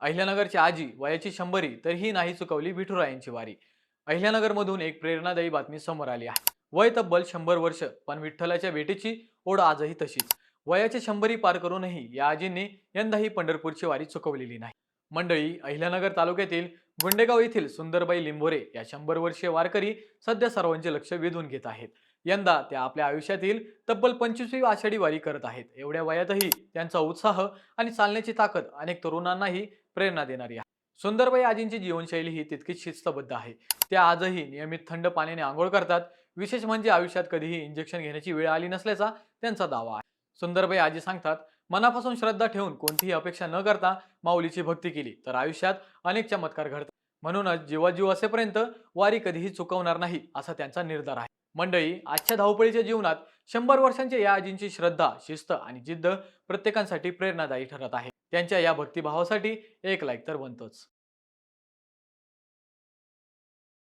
अहिल्यानगरची आजी वयाची 100 तरीही नाही चुकवली विठुरायांची वारी. अहिल्यानगरमधून एक प्रेरणादायी बातमी समोर आली आहे. वय तब्बल 100 वर्ष, पण विठ्ठलाच्या भेटीची ओढ आजही तशीच. वयाचे 100 पार करूनही या आजींनी यंदाही पंढरपूरची वारी चुकवलेली नाही. मंडळी, अहिल्यानगर तालुक्यातील गुंडेगाव येथील सुंदरबाई लिंबोरे या 100 वर्षीय वारकरी सध्या सर्वांचे लक्ष वेधून घेत आहेत. यंदा त्या आपल्या आयुष्यातील तब्बल 25वी आषाढी वारी करत आहेत. एवढ्या वयातही त्यांचा उत्साह आणि चालण्याची ताकद अनेक तरुणांनाही प्रेरणा देणारी आहे. सुंदरबाई आजींची जीवनशैली ही तितकीच शिस्तबद्ध आहे. त्या आजही नियमित थंड पाण्याने आंघोळ करतात. विशेष म्हणजे आयुष्यात कधीही इंजेक्शन घेण्याची वेळ आली नसल्याचा त्यांचा दावा आहे. सुंदरबाई आजी सांगतात, मनापासून श्रद्धा ठेवून कोणतीही अपेक्षा न करता माऊलीची भक्ती केली तर आयुष्यात अनेक चमत्कार घडतात. म्हणूनच जीवा जीव असेपर्यंत वारी कधीही चुकवणार नाही असा त्यांचा निर्धार आहे. मंडळी, आजच्या धावपळीच्या जीवनात 100 वर्षांच्या या आजींची श्रद्धा, शिस्त आणि जिद्द प्रत्येकासाठी प्रेरणादायी ठरत आहे. त्यांच्या या भक्तिभावासाठी एक लाईक तर बनतोच.